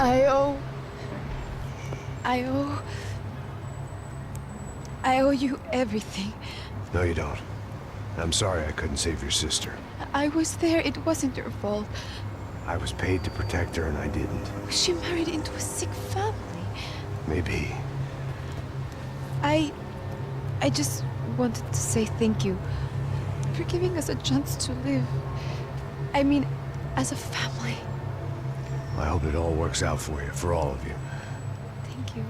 I owe... I owe you everything. No, you don't. I'm sorry I couldn't save your sister. I was there. It wasn't your fault. I was paid to protect her and I didn't. She married into a sick family. Maybe. I just wanted to say thank you for giving us a chance to live. I mean, as a family. I hope it all works out for you, for all of you. Thank you.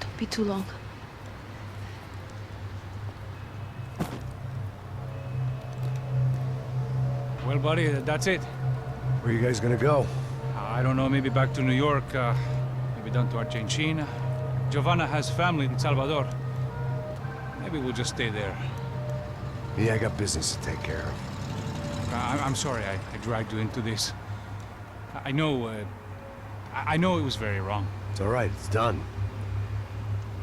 Don't be too long. Well, buddy, that's it. Where are you guys gonna go? I don't know, maybe back to New York, maybe down to Argentina. Giovanna has family in Salvador. Maybe we'll just stay there. Yeah, I got business to take care of. I'm sorry I dragged you into this. I know it was very wrong. It's all right, it's done.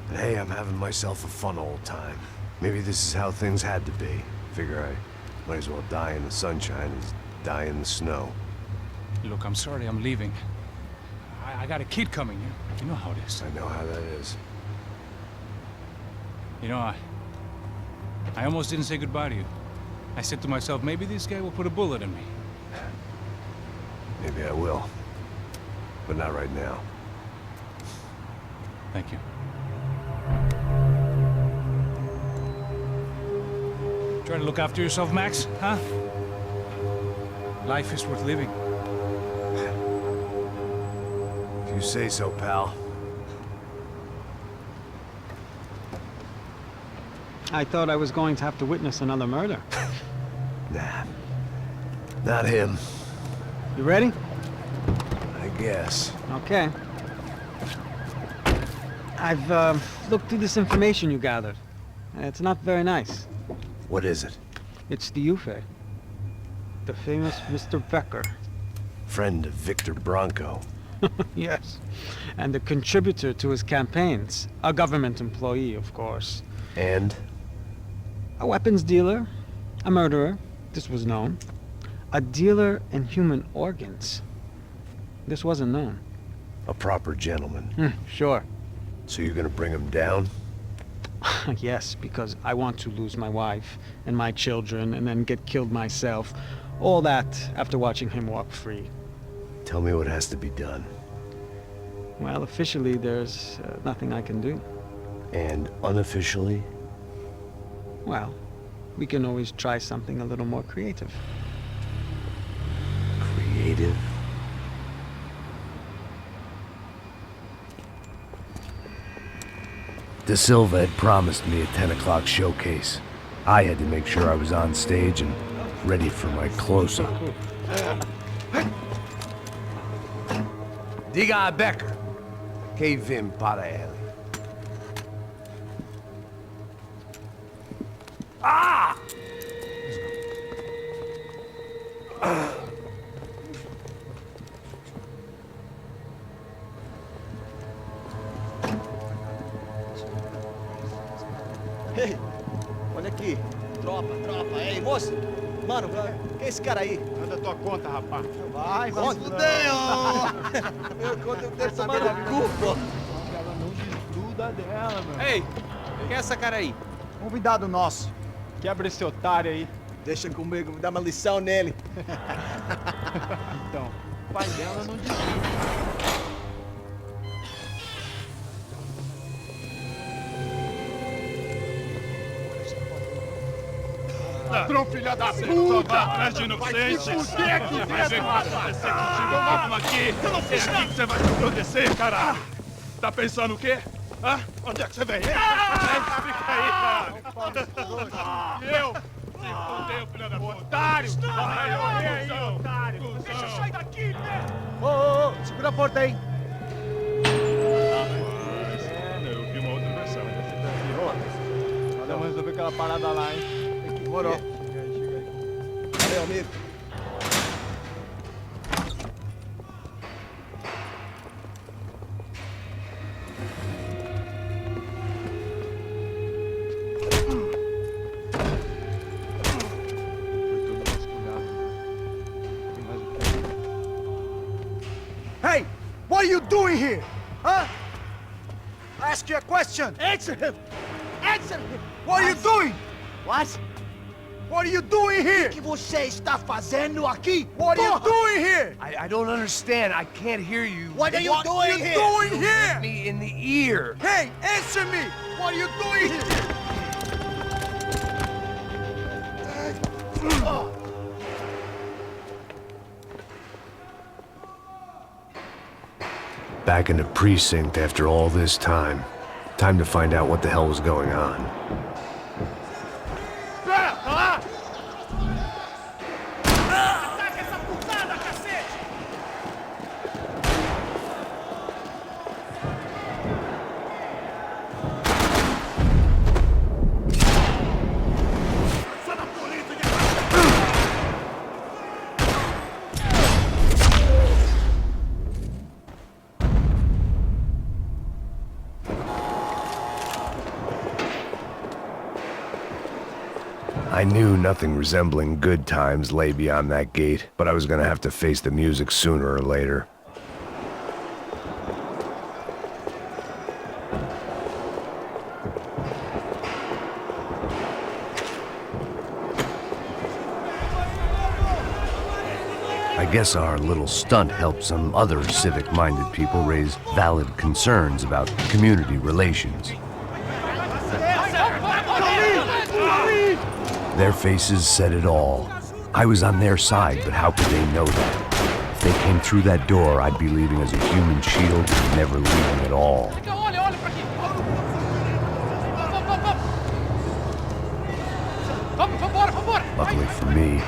But hey, I'm having myself a fun old time. Maybe this is how things had to be. Figure I might as well die in the sunshine as die in the snow. Look, I'm sorry I'm leaving. I got a kid coming. You know how it is. I know how that is. You know, I almost didn't say goodbye to you. I said to myself, maybe this guy will put a bullet in me. Maybe I will. But not right now. Thank you. Try to look after yourself, Max, huh? Life is worth living. If you say so, pal. I thought I was going to have to witness another murder. Nah. Not him. You ready? I guess. Okay. I've looked through this information you gathered. It's not very nice. What is it? It's the Ufe. The famous Mr. Becker. Friend of Victor Bronco. Yes. And a contributor to his campaigns. A government employee, of course. And? A weapons dealer. A murderer. This was known. A dealer in human organs. This wasn't known. A proper gentleman. Sure. So you're gonna bring him down? Yes, because I want to lose my wife and my children and then get killed myself. All that after watching him walk free. Tell me what has to be done. Well, officially, there's nothing I can do. And unofficially? Well, we can always try something a little more creative. Creative? De Silva had promised me a 10 o'clock showcase. I had to make sure I was on stage and ready for my close-up. Diga a Becker. Que vim para ele. Ah! Ei, olha aqui. Tropa. Ei, moço. Mano, quem é esse cara aí? Manda tua conta, rapaz. Vai fudeu! Meu conta deve tomar no cu, pô. Ela não desgruda dela, mano. Ei, quem é essa cara aí? Convidado nosso. Quebra esse otário aí. Deixa comigo, vou dar uma lição nele. Então, o pai dela não desgruda. Ladrão, filha da puta! Atrás de inocentes! Vai se fuder aqui dentro! Vai ver o que vai acontecer contigo mesmo aqui! Eu não fiz nada! É aqui que você vai se acontecer, cara! Tá pensando o quê? Hã? Onde é que você vem? Fica aí, cara! E eu? Se fudeu, filha da puta! Otário! Vai aí, otário! Deixa eu sair daqui, né? Ô, segura a porta aí. Eu vi uma outra versão. Vamos resolver aquela parada lá, hein? Demorou. Chega aí. Valeu, amigo. Foi tudo vasculhado. Tem mais o que? Hey, what are you doing here? Huh? I ask you a question. Answer him! Answer him! What are you doing? What? What are you doing here? O que você está fazendo aqui? What are you doing here? I don't understand. I can't hear you. What are you doing here? You hit me in the ear. Hey, answer me! What are you doing here? Back in the precinct after all this time. Time to find out what the hell was going on. Espera, tá lá! Ataca essa putada, cacete! Sai da polícia! I knew nothing resembling good times lay beyond that gate, but I was gonna have to face the music sooner or later. I guess our little stunt helped some other civic-minded people raise valid concerns about community relations. Their faces said it all. I was on their side, but how could they know that? If they came through that door, I'd be leaving as a human shield and never leaving at all. Luckily for me,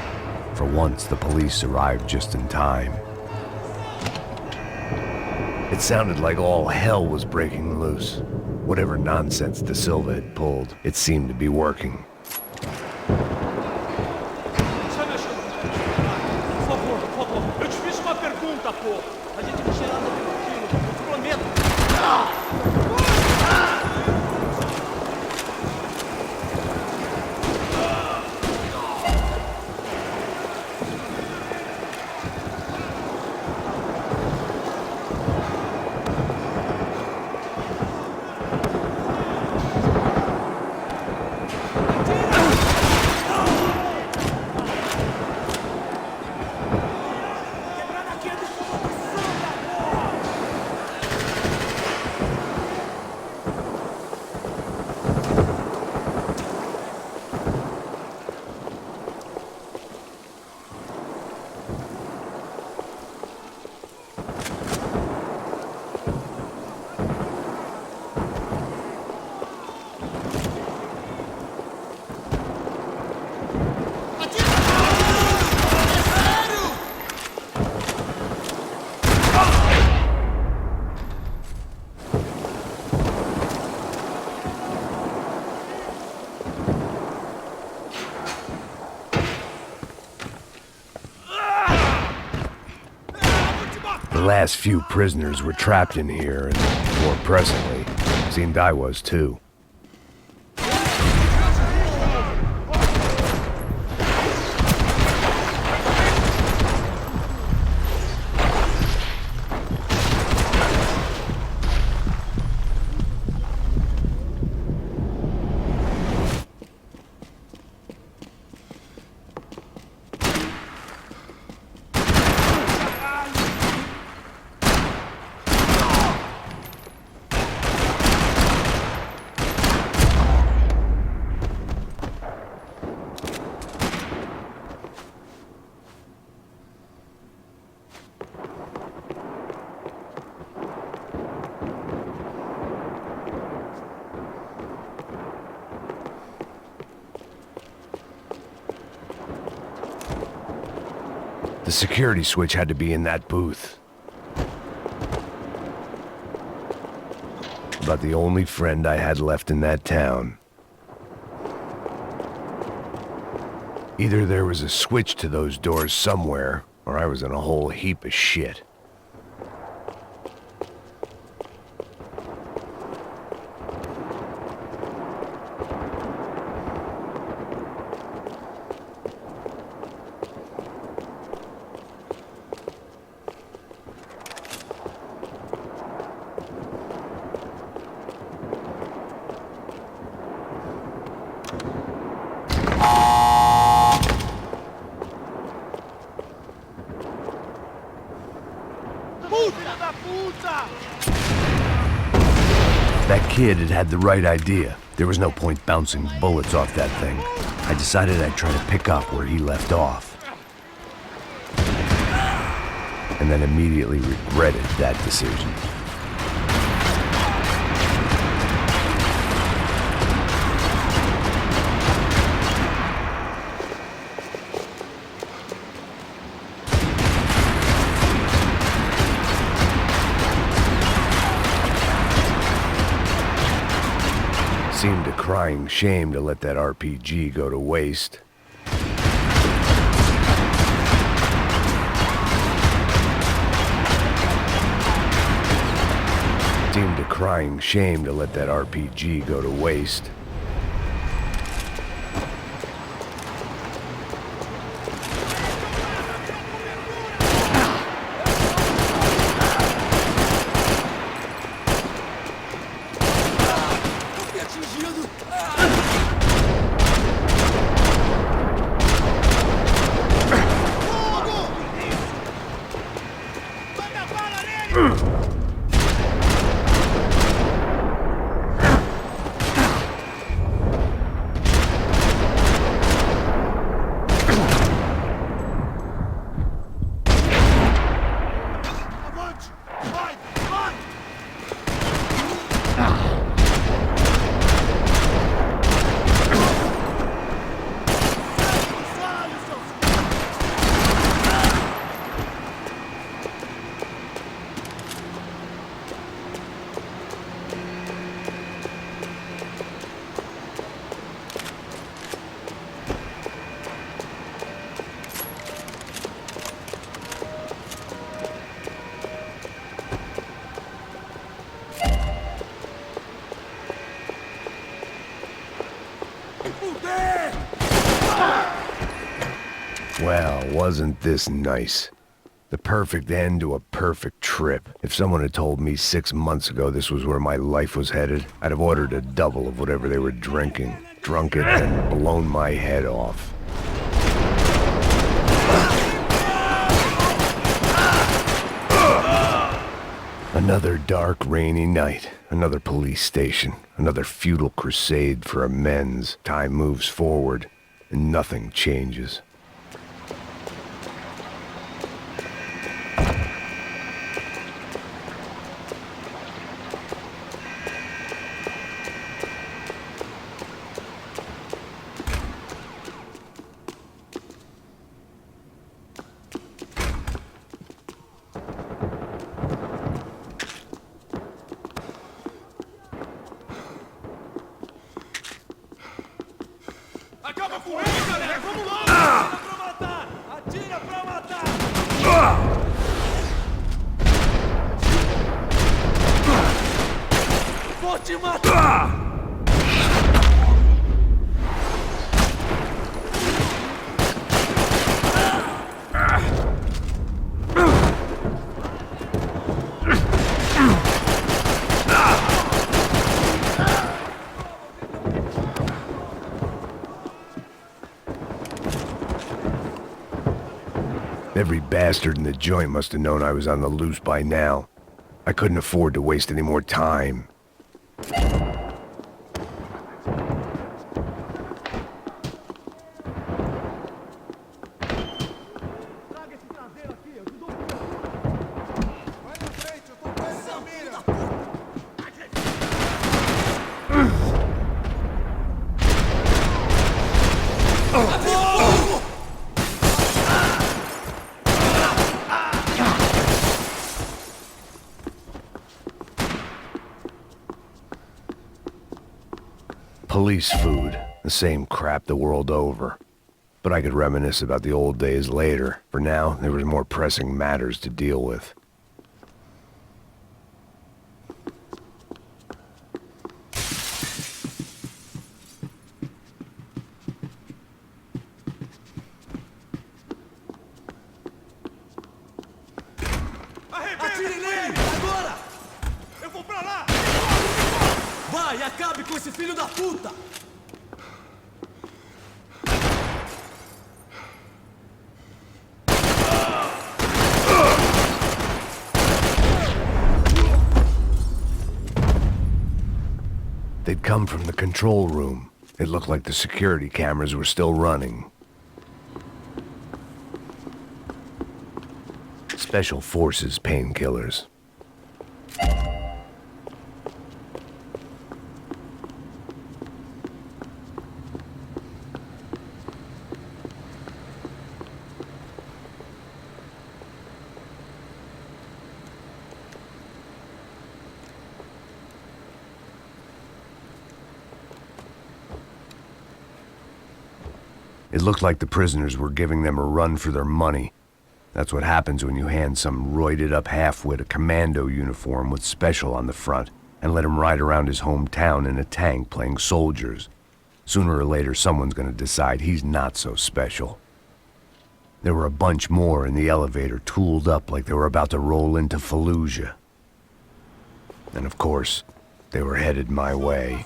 for once the police arrived just in time. It sounded like all hell was breaking loose. Whatever nonsense De Silva had pulled, it seemed to be working. Eu te fiz uma pergunta, pô. A gente vai chegar no tranquilo, eu prometo. The last few prisoners were trapped in here, and more presently, seemed I was too. The security switch had to be in that booth. About the only friend I had left in that town. Either there was a switch to those doors somewhere, or I was in a whole heap of shit. That kid had the right idea. There was no point bouncing bullets off that thing. I decided I'd try to pick up where he left off. And then immediately regretted that decision. Seemed a crying shame to let that RPG go to waste. Seemed a crying shame to let that RPG go to waste. Well, wasn't this nice? The perfect end to a perfect trip. If someone had told me 6 months ago this was where my life was headed, I'd have ordered a double of whatever they were drinking, drunk it, and blown my head off. Another dark, rainy night. Another police station. Another futile crusade for amends. Time moves forward, and nothing changes. Acaba com ele, galera! Vamos lá! Atira pra matar! Atira pra matar! Vou te matar! Every bastard in the joint must have known I was on the loose by now. I couldn't afford to waste any more time. Police food, the same crap the world over. But I could reminisce about the old days later. For now, there was more pressing matters to deal with. Atire nele! Agora! Eu vou pra lá! Vai, acabe com esse filho da puta! They'd come from the control room. It looked like the security cameras were still running. Special Forces painkillers. It looked like the prisoners were giving them a run for their money. That's what happens when you hand some roided-up halfwit a commando uniform with special on the front and let him ride around his hometown in a tank playing soldiers. Sooner or later, someone's gonna decide he's not so special. There were a bunch more in the elevator, tooled up like they were about to roll into Fallujah. And of course, they were headed my way.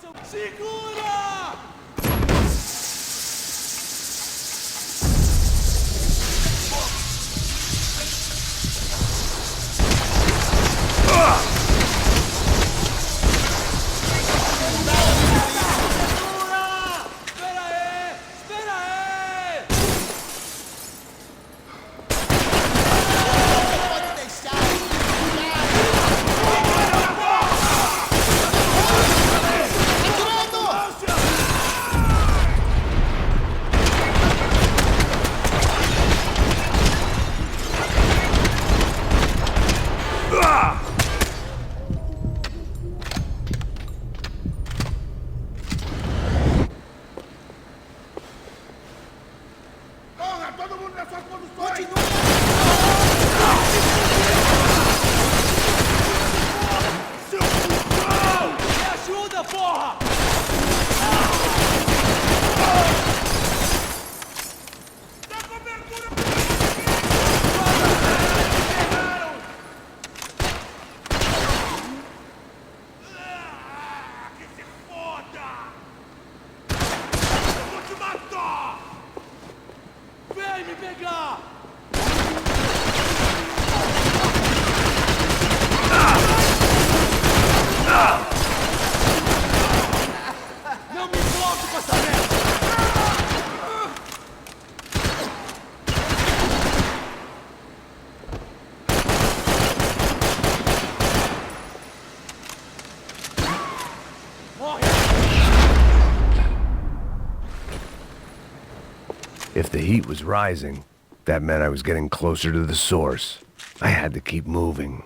If the heat was rising, that meant I was getting closer to the source. I had to keep moving.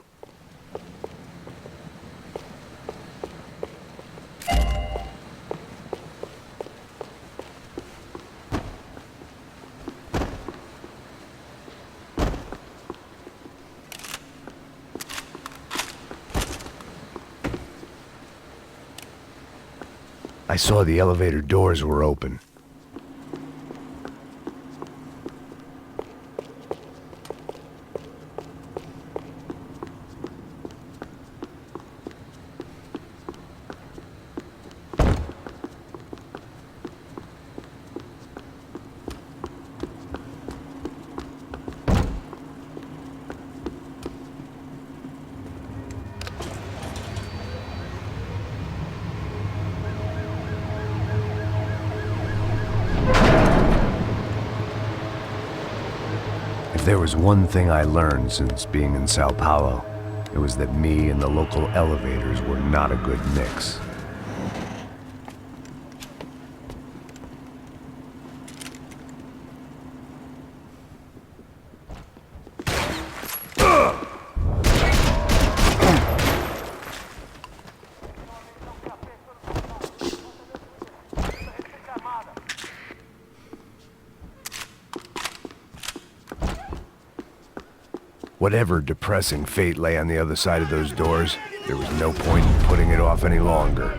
I saw the elevator doors were open. If there was one thing I learned since being in São Paulo, it was that me and the local elevators were not a good mix. Whatever depressing fate lay on the other side of those doors, there was no point in putting it off any longer.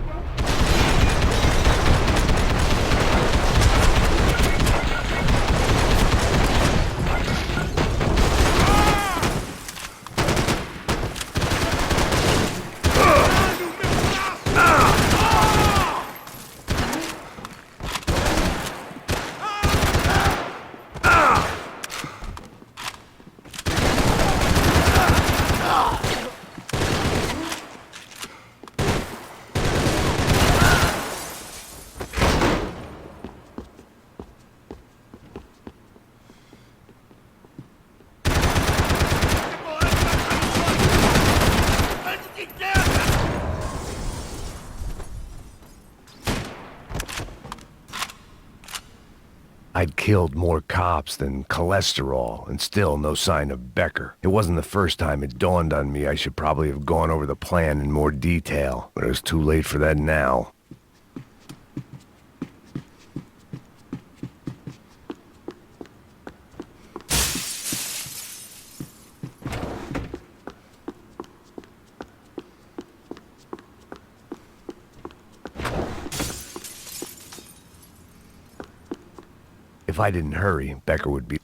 I'd killed more cops than cholesterol, and still no sign of Becker. It wasn't the first time it dawned on me I should probably have gone over the plan in more detail, but it was too late for that now. If I didn't hurry, Becker would be...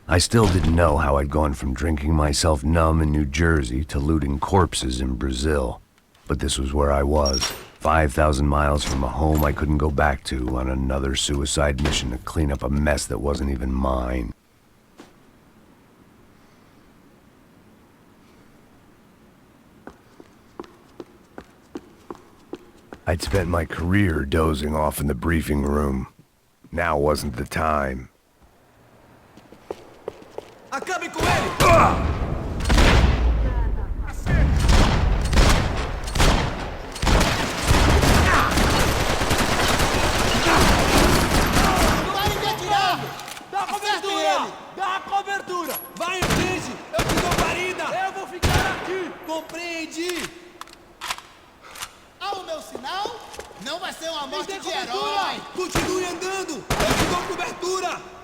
I still didn't know how I'd gone from drinking myself numb in New Jersey to looting corpses in Brazil. But this was where I was, 5,000 miles from a home I couldn't go back to, on another suicide mission to clean up a mess that wasn't even mine. I'd spent my career dozing off in the briefing room. Now wasn't the time. Acabe com ele! Dá a cobertura! Dá a cobertura! Vai em frente! Eu te dou guarida! Eu vou ficar aqui! Compreendi! Ao meu sinal, não vai ser uma morte de herói. Continue andando! Eu te dou cobertura!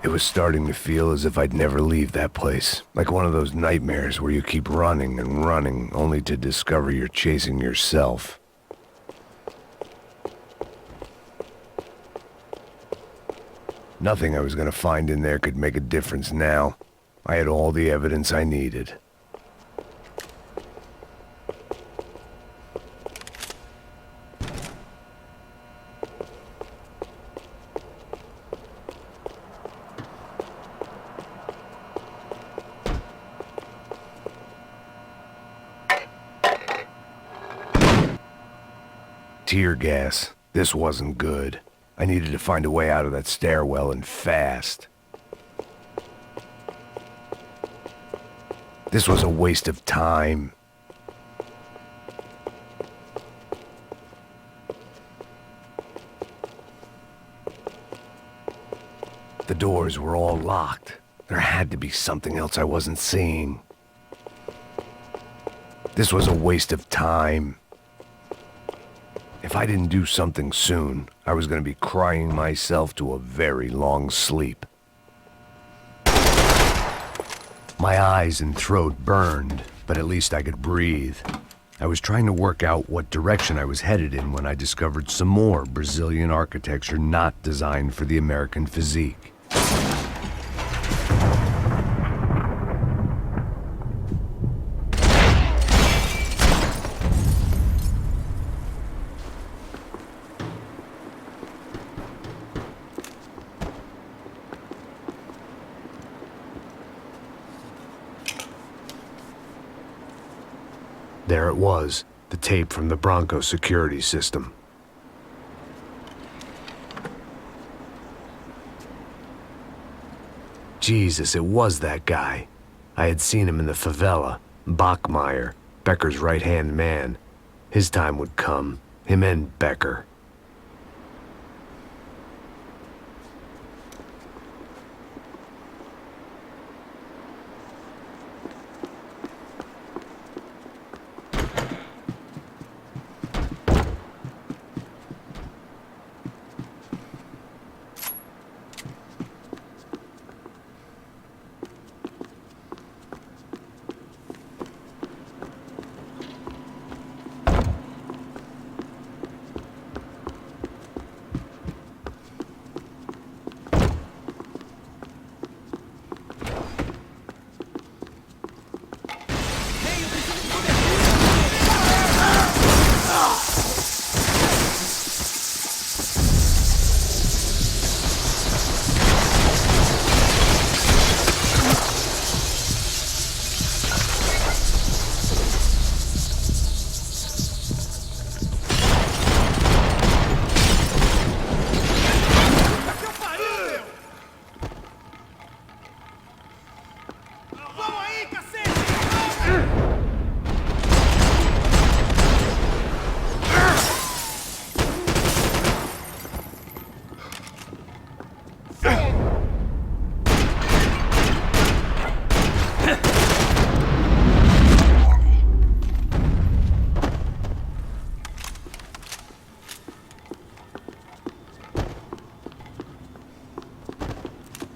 It was starting to feel as if I'd never leave that place. Like one of those nightmares where you keep running and running, only to discover you're chasing yourself. Nothing I was gonna find in there could make a difference now. I had all the evidence I needed. Tear gas. This wasn't good. I needed to find a way out of that stairwell, and fast. This was a waste of time. The doors were all locked. There had to be something else I wasn't seeing. This was a waste of time. If I didn't do something soon, I was going to be crying myself to a very long sleep. My eyes and throat burned, but at least I could breathe. I was trying to work out what direction I was headed in when I discovered some more Brazilian architecture not designed for the American physique. There it was, the tape from the Bronco security system. Jesus, it was that guy. I had seen him in the favela. Bachmeyer, Becker's right-hand man. His time would come. Him and Becker.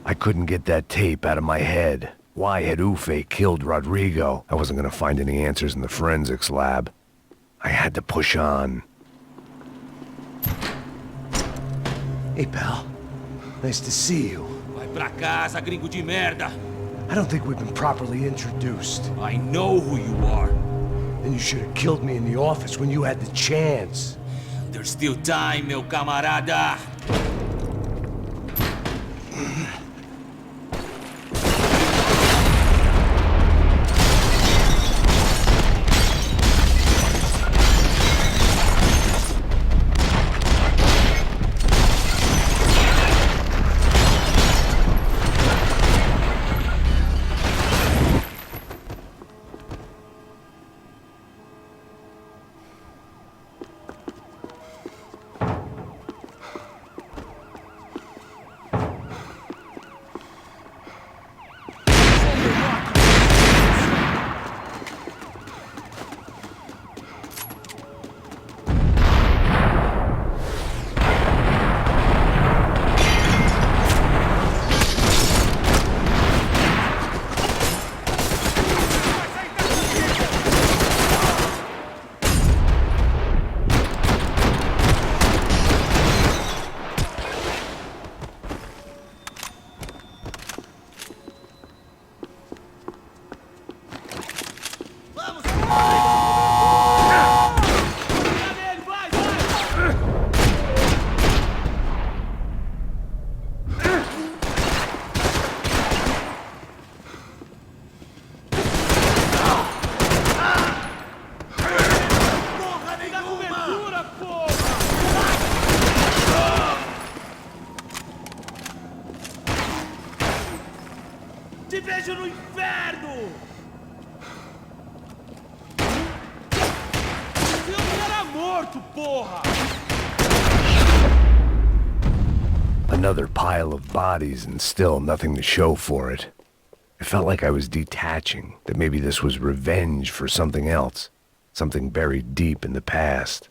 I couldn't get that tape out of my head. Why had Ufe killed Rodrigo? I wasn't gonna find any answers in the forensics lab. I had to push on. Hey, pal. Nice to see you. Vai pra casa, gringo de merda. I don't think we've been properly introduced. I know who you are. And you should have killed me in the office when you had the chance. There's still time, meu camarada. Te vejo no inferno! Eu era morto, porra! Another pile of bodies and still nothing to show for it. It felt like I was detaching, that maybe this was revenge for something else, something buried deep in the past.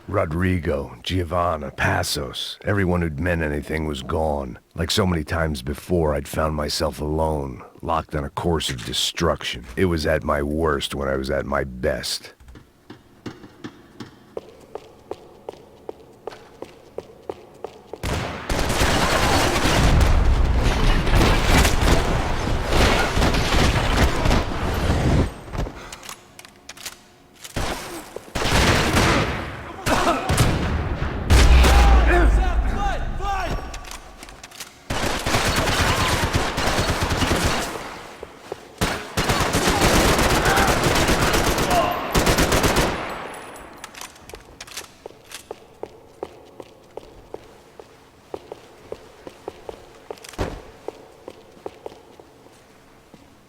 Rodrigo, Giovanna, Passos, everyone who'd meant anything was gone. Like so many times before, I'd found myself alone, locked on a course of destruction. It was at my worst when I was at my best.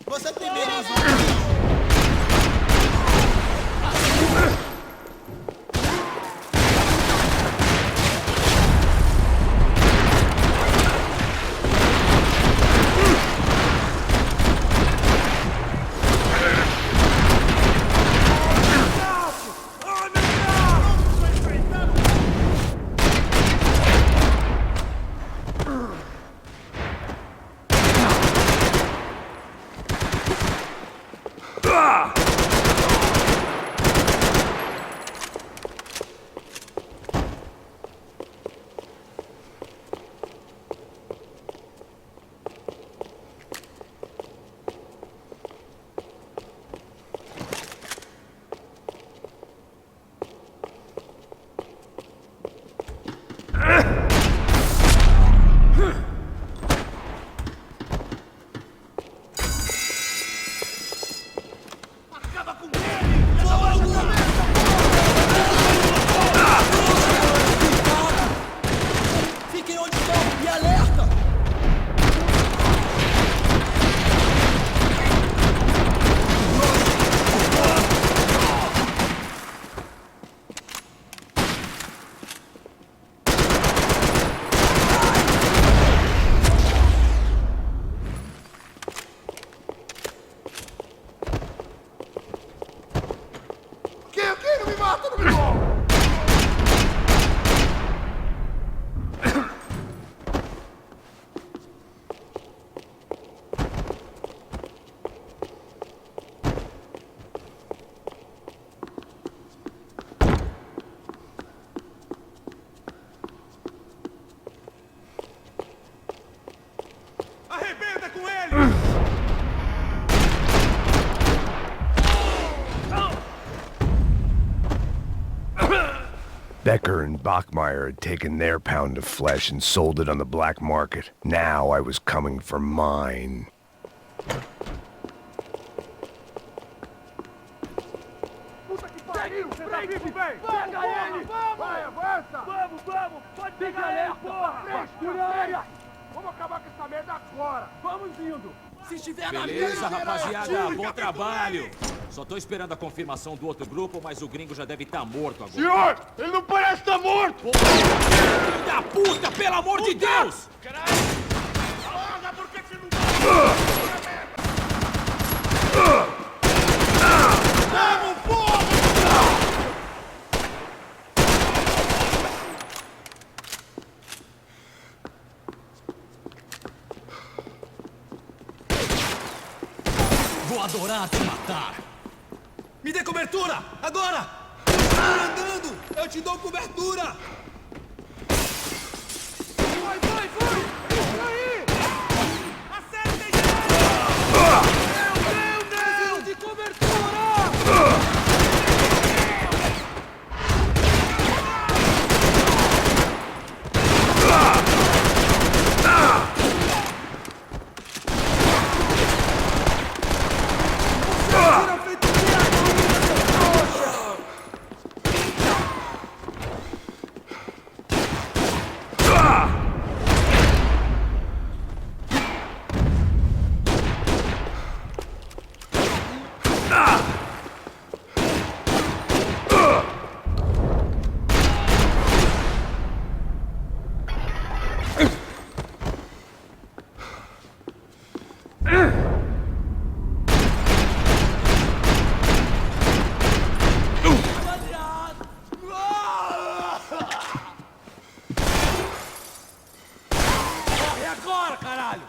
Você primeiro, Decker and Bachmeyer had taken their pound of flesh and sold it on the black market. Now I was coming for mine. Puta que pariu! Você tá vivo, velho? Pega ele! Vai, avança! Vamos! Pode pegar ele, porra! Frescura! Vamos acabar com essa merda agora! Vamos indo! Se estiver na Beleza, rapaziada, bom trabalho. Só tô esperando a confirmação do outro grupo, mas o gringo já deve estar morto agora. Senhor, ele não parece estar morto! Filho da puta, pelo amor de Deus! Caralho! Porra, por que você não... Vamos, porra! Vou adorar te matar. Me dê cobertura! Agora! Estou andando! Eu te dou cobertura! Vai! Isso aí! Acertem ele! Não! De cobertura! Corre agora, caralho!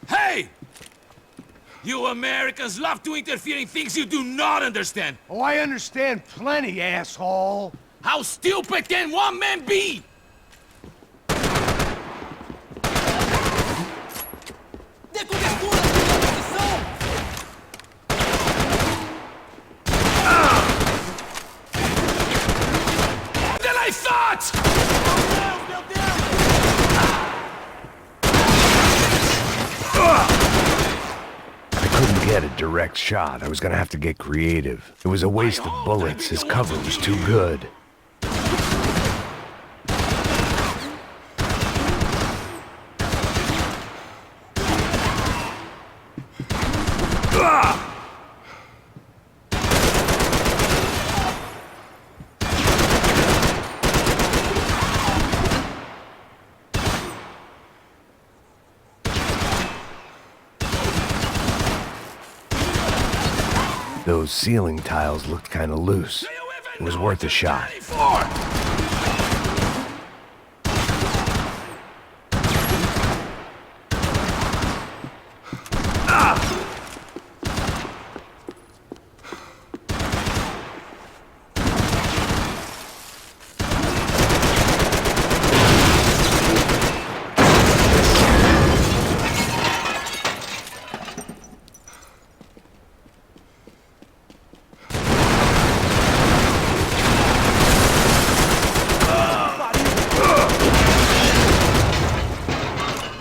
Hey! You Americans love to interfere in things you do not understand. Oh, I understand plenty, asshole. How stupid can one man be? Dê cobertura! Posição! Than I thought! Meu Deus! I couldn't get a direct shot. I was gonna have to get creative. It was a waste of bullets. His cover was too good. Those ceiling tiles looked kinda loose. It was worth a shot.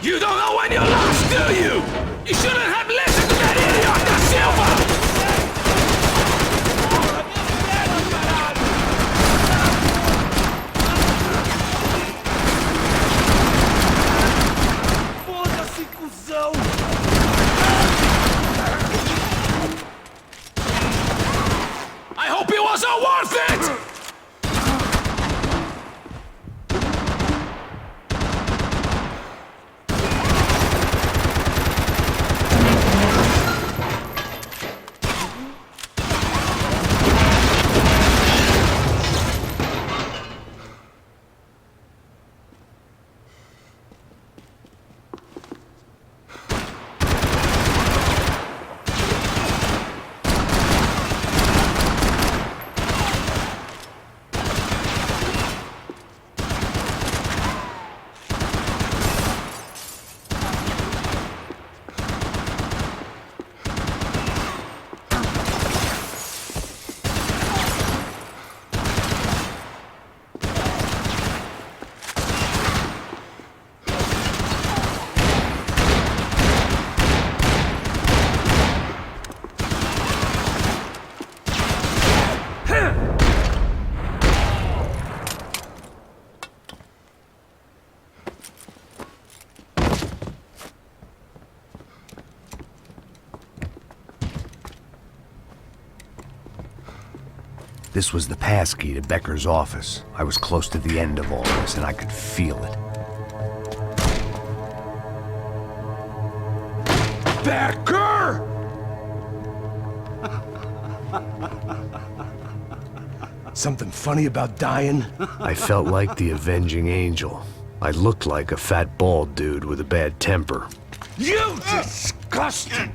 You don't know when you're lost, do you? You shouldn't have listened to that idiot, Da Silva! Foda-se, cuzão! I hope it wasn't worth it! This was the passkey to Becker's office. I was close to the end of all this, and I could feel it. Becker! Something funny about dying? I felt like the avenging angel. I looked like a fat bald dude with a bad temper. You disgusting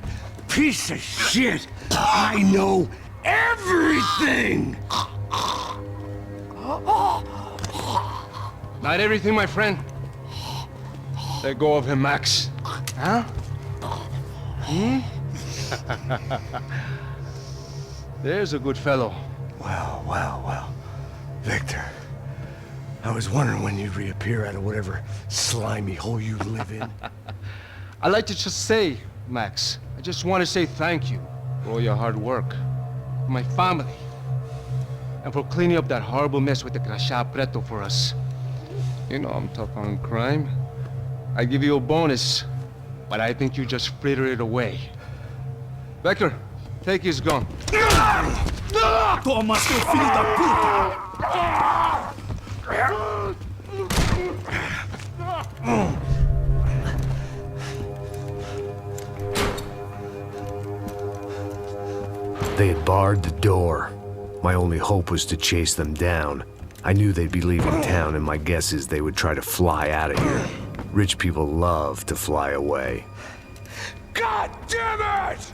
piece of shit! I know everything! Not everything, my friend. Let go of him, Max. Huh? There's a good fellow. Well, well, well. Victor, I was wondering when you'd reappear out of whatever slimy hole you live in. I'd like to just say, Max, I just want to say thank you for all your hard work, for my family, and for cleaning up that horrible mess with the Crachá Preto for us. You know I'm tough on crime. I give you a bonus, but I think you just frittered it away. Becker, take his gun. Toma, seu filho da They had barred the door. My only hope was to chase them down. I knew they'd be leaving town, and my guess is they would try to fly out of here. Rich people love to fly away. God damn it!